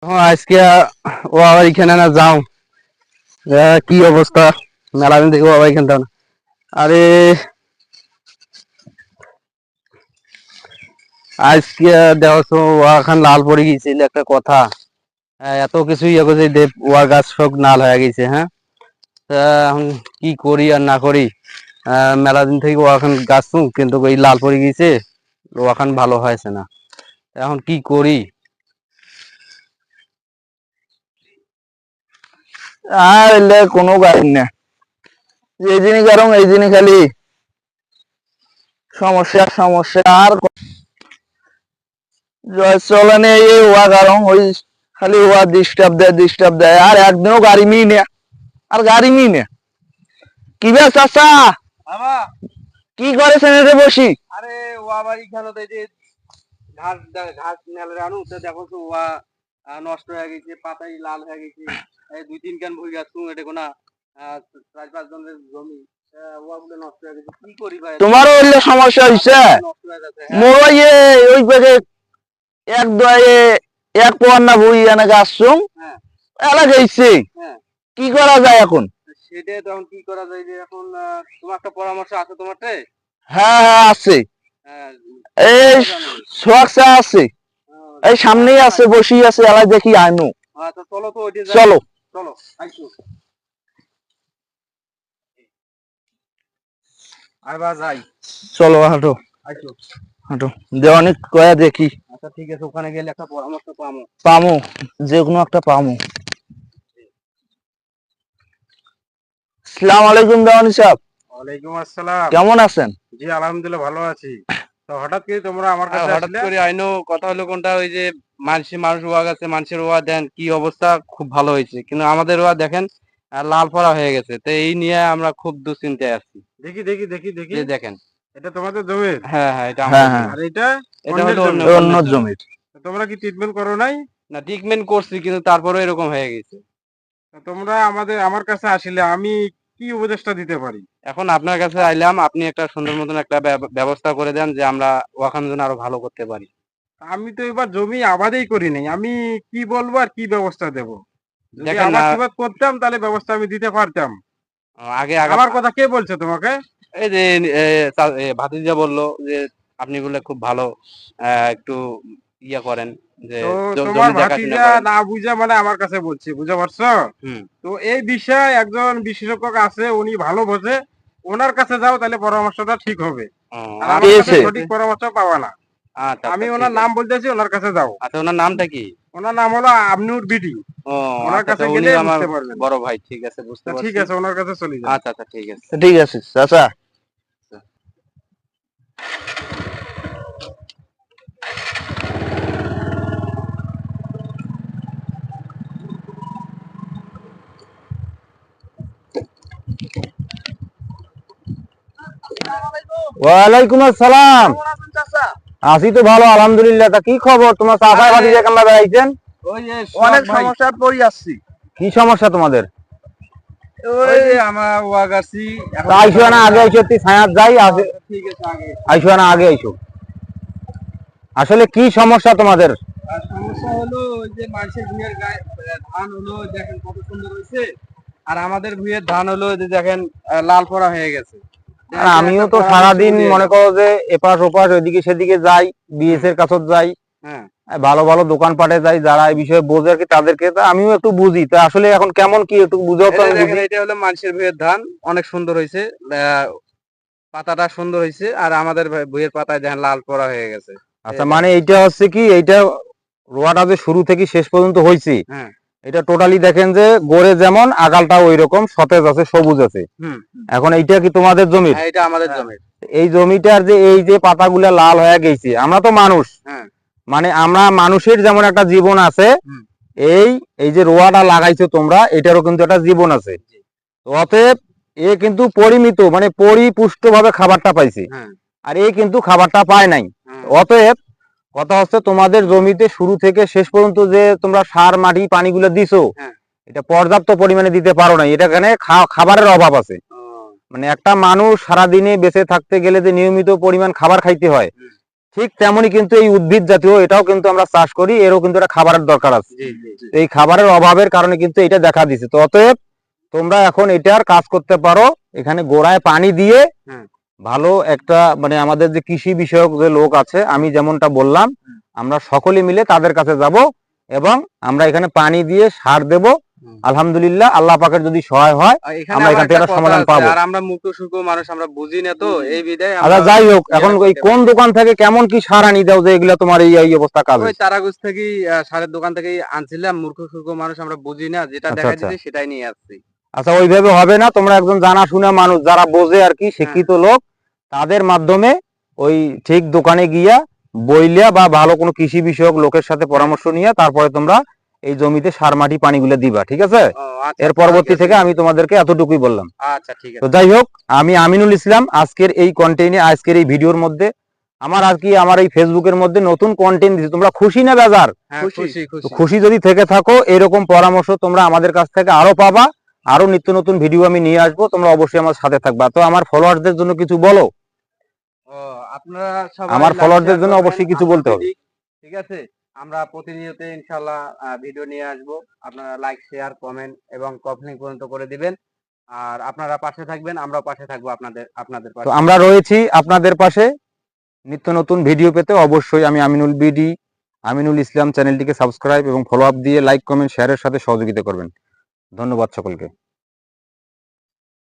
আজকে ও আবার এখানে না যাও, কি অবস্থা মেলা দিন থেকে ও আবার এখানে না। আরে আজকে দেখো ওখান লাল পড়ে গেছিল একটা কথা। এত কিছু ইয়ে করছে দেব ওয়া গাছ সব নাল হয়ে গেছে। হ্যাঁ, তা এখন কি করি আর না করি। মেলা দিন থেকে ওখান গাছ কিন্তু ওই লাল পড়ে গেছে, ওখান ভালো হয়েছে না। এখন কি করি। আর এলে কোনো গাড়ি না, এই জিনিস কারণ এই জিনিস খালি সমস্যা সমস্যা আর চলে নেই ওয়া কারণ ওই খালি ওয়া ডিস্টার্ব দেয় আর একদিনও গাড়ি মিই না, আর গাড়ি মিই না। কি বে চাচা, বাবা কি করেছেন এতে বসি? আরে ও আবার এখানে তো এই যে ঘাস ঘাস মেলে আনু তো দেখো তো ওয়া নষ্ট হয়ে গেছে, পাতাই লাল হয়ে গেছে। এই দুই তিন কান ভুই গাছ এটা কোনা 4-5 জনের জমি, ওয়াগুলো নষ্ট হয়ে গেছে। কি করি ভাই, তোমারও হইলে সমস্যা হইছে? নষ্ট হয়ে যাচ্ছে। মোর ওই পেকে এক দয়ে এক পোয়ার না ভুই এনে গাছ শুং হ্যাঁ এলা গেছে, হ্যাঁ, কি করা যায় এখন? সেটাই তো এখন কি করা যায় যে এখন তোমার একটা পরামর্শ আছে তোমারতে? হ্যাঁ হ্যাঁ আছে, হ্যাঁ, এই জানো। সোয়াকসা আছে, এই সামনেই আছে, বসি আছে, এলা দেখি আইনু। আচ্ছা চলো তো ওইটা যাই। চলো চলো আইসো। আইবা যাই। চলো হাঁটো আইসো। হাঁটো, দেওয়ানি কয়া দেখি আচ্ছা ঠিক আছে, ওখানে গেলে একটা পরামর্শ পাবো। পামু, যে কোনো একটা পামু। আসসালামু আলাইকুম দেওয়ানি সাহেব, ওয়ালাইকুম আসসালাম। কেমন আছেন? জি আলহামদুলিল্লাহ ভালো আছি। তো হঠাৎ করে তোমরা আমার কাছে হঠাৎ করে আইনো কথা হলো কোনটা, ওই যে মানুষ ওয়া গেছে, মানুষের ওয়া দেন কি অবস্থা, খুব ভালো হয়েছে কিন্তু আমাদের ওয়া দেখেন লাল পড়া হয়ে গেছে। তো এই নিয়ে আমরা খুব দুশ্চিন্তায় আছি। দেখি দেখি দেখি দেখি, যে দেখেন এটা তোমাদের জমির? হ্যাঁ হ্যাঁ, এটা হ্যাঁ আমাদের হ্যাঁ, জমি। আর এটা হলো অন্য অন্যের জমি। জমির। তো তোমরা কি ট্রিটমেন্ট করো নাই? না, ট্রিটমেন্ট করছি কিন্তু তারপরেও এরকম হয়ে গেছে। তো তোমরা আমার কাছে আসলে আমি কি উপদেশটা দিতে পারি? এখন আপনার কাছে আইলাম, আপনি একটা সুন্দর মতন একটা ব্যবস্থা করে দেন যে আমরা ওখান যেন আরো ভালো করতে পারি। আমি তো এবার জমি আবাদই করি নাই, আমি কি বলবো আর কি ব্যবস্থা দেব? যদি দেখেন আবাদ না, টাবাদ করতাম তাহলে ব্যবস্থা আমি দিতে পারতাম। আগে আগে আমার কথা কে বলছে তোমাকে? এই যে ভাতিজা বললো যে আপনি বলে খুব ভালো, একটু ইয়া করেন যে তো তোমার জমি দেখাশোনা ভাতিজা করেন। না বুঝা মানে আমার কাছে বলছে, বুঝতে পারছো? হুম। তো এই বিষয়ে একজন বিশেষজ্ঞ আছে, উনি ভালো বোঝে, ওনার কাছে যাও তাহলে পরামর্শটা ঠিক হবে। ও, আর আচ্ছা, আমার কাছে পেয়েছে। সঠিক পরামর্শ পাওয়া না। আচ্ছা, আমি ঠিক ওনার আছে। নাম বলতেছি, ওনার কাছে যাও। আচ্ছা, ওনার নামটা কি? ওনার নাম হলো আবনুর বিডি। ও ওনার আচ্ছা, কাছে উনি গেলে আমার বুঝতে পারবেন। বড় ভাই। ঠিক আছে, বুঝতে তো ঠিক পারছি। আছে, ওনার কাছে চলে যান। আচ্ছা আচ্ছা, ঠিক আছে। ঠিক আছে চাচা। ওয়ালাইকুম আসসালাম। কেমন আছেন চাচা? আছি তো ভালো আলহামদুলিল্লাহ। তা কি খবর, তোমার চাচাই ভাতিজা কেমন বেড়াইছেন? ওই যে অনেক ভাই, সমস্যায় পড়ি আসছি। কি সমস্যা তোমাদের? ওই যে আমার ওয়াগাছি তা আইসো না আগে আইসো, তুই ছায়াত যাই ঠিক আছে আগে। আইসো না আগে আইসো। আসলে কি সমস্যা তোমাদের? আর সমস্যা হলো ওই যে মানুষের ভুঁইয়ের গায়ে ধান হলো দেখেন কত সুন্দর হয়েছে, আর আমাদের ভুঁইয়ের ধান হলো যে দেখেন লাল পড়া হয়ে গেছে। আর আমিও তো সারাদিন মনে করো যে এপাশ ওপাশ ওইদিকে সেদিকে যাই, বিএস এর কাছে যাই, হ্যাঁ, ভালো ভালো দোকানপাটে যাই, যারা এই বিষয়ে বোঝে আর কি তাদেরকে, তা আমিও একটু বুঝি। তা আসলে এখন কেমন কি একটু বুঝাও তো, এই আমি দেখেন বুঝি। এটা হলো মানুষের ভুঁইয়ের ধান, অনেক সুন্দর হয়েছে, পাতাটা সুন্দর হয়েছে, আর আমাদের ভুঁইয়ের পাতায় দেখেন লাল পড়া হয়ে গেছে। আচ্ছা, মানে এইটা হচ্ছে কি, এইটা রোয়াটা যে শুরু থেকে শেষ পর্যন্ত হয়েছে, হ্যাঁ, এটা টোটালি দেখেন যে গোড়ে যেমন আগালটা ওই রকম সতেজ আছে, সবুজ আছে। হুম, এখন এইটা কি তোমাদের জমির? হ্যাঁ, এটা আমাদের জমি। এই জমিটার যে এই যে পাতাগুলা লাল হয়ে গেছে, আমরা তো মানুষ, হ্যাঁ, মানে আমরা মানুষের যেমন একটা জীবন আছে, হুম। এই এই যে রোয়াটা লাগাইছো তোমরা, এটারও কিন্তু একটা জীবন আছে। অতএব এ কিন্তু পরিমিত মানে পরিপুষ্ট ভাবে খাবারটা পাইছে, হ্যাঁ, আর এই কিন্তু খাবারটা পায় নাই। হ্যাঁ, অতএব কথা হচ্ছে তোমাদের জমিতে শুরু থেকে শেষ পর্যন্ত যে তোমরা সার মাটি পানিগুলো দিছো, হ্যাঁ। এটা পর্যাপ্ত পরিমাণে দিতে পারো না। এটা এখানে খাবারের অভাব আছে। ও, মানে একটা মানুষ সারাদিনে বেঁচে থাকতে গেলে যে নিয়মিত পরিমাণ খাবার খাইতে হয়, হুম। ঠিক তেমনি কিন্তু এই উদ্ভিদ জাতীয় এটাও কিন্তু আমরা চাষ করি, এরও কিন্তু একটা খাবারের দরকার আছে। জি জি জি। এই খাবারের অভাবের কারণে কিন্তু এটা দেখা দিছে। তো অতএব তোমরা এখন এটার কাজ করতে পারো, এখানে গোড়ায় পানি দিয়ে হ্যাঁ। ভালো একটা মানে আমাদের যে কৃষি বিষয়ক যে লোক আছে, আমি যেমনটা বললাম, আমরা সকলে মিলে তাদের কাছে যাব এবং আমরা এখানে পানি দিয়ে সার দেব। আলহামদুলিল্লাহ, আল্লাহ পাকের যদি সহায় হয় আমরা আবার এখান থেকে একটা একটা কথা সমাধান আছে, পাবো। আর আমরা মূর্খ সূর্খ মানুষ, আমরা বুঝি না তো এই বিধায় আচ্ছা আমরা যাই হোক, এখন ইয়া ওই করতে কোন পারি। দোকান থেকে কেমন কি সার আনি দাও যে এগুলা তোমার এই অবস্থা কাজ ওই হয়েছে? তারাগুজ থেকেই সারের দোকান থেকেই আনছিলাম, মূর্খ সূর্খ মানুষ আমরা বুঝি না, যেটা আচ্ছা, দেখা আচ্ছা। দিচ্ছে সেটাই নিয়ে আসছি। আচ্ছা ওইভাবে হবে না, তোমরা একজন জানাশোনা মানুষ যারা বোঝে আর কি, শিক্ষিত লোক, তাদের মাধ্যমে ওই ঠিক দোকানে গিয়া বইলিয়া বা ভালো কোনো কৃষি বিষয়ক লোকের সাথে পরামর্শ নিয়ে তারপরে তোমরা এই জমিতে সার মাটি পানিগুলো দিবা, ঠিক আছে? ও আচ্ছা, এর ঠিক পরবর্তী আছে। থেকে আমি তোমাদেরকে এতটুকুই বললাম। আচ্ছা ঠিক তো আছে। যাই হোক, আমি আমিনুল ইসলাম, আজকের এই কন্টেন্টে আজকের এই ভিডিওর মধ্যে আমার আর কি আমার এই ফেসবুকের মধ্যে নতুন কন্টেন্ট দিচ্ছি, তোমরা খুশি না বেজার? হ্যাঁ, খুশি তো খুশি। খুশি যদি থেকে থাকো, এরকম পরামর্শ তোমরা আমাদের কাছ থেকে আরো পাবা, আরো নিত্য নতুন ভিডিও আমি নিয়ে আসবো, তোমরা অবশ্যই আমার সাথে থাকবা। তো আমার ফলোয়ারদের জন্য কিছু বলো। ও আপনারা সবাই আমার লাইক ফলোয়ারদের শেয়ার জন্য করবেন, অবশ্যই কিছু আমরা বলতে হবে। ঠিক আছে? আমরা প্রতিনিয়ত ইনশাআল্লাহ ভিডিও নিয়ে আসবো। আপনারা লাইক শেয়ার কমেন্ট এবং কমেন্ট পর্যন্ত করে দিবেন। আর আপনারা পাশে থাকবেন, আমরাও পাশে থাকবো আপনাদের তো পাশে। আমরা রয়েছি আপনাদের পাশে। নিত্য নতুন ভিডিও পেতে অবশ্যই আমি আমিনুল ইসলাম চ্যানেলটিকে সাবস্ক্রাইব এবং ফলো আপ দিয়ে লাইক কমেন্ট শেয়ারের সাথে সহযোগিতা করবেন। ধন্যবাদ সকলকে।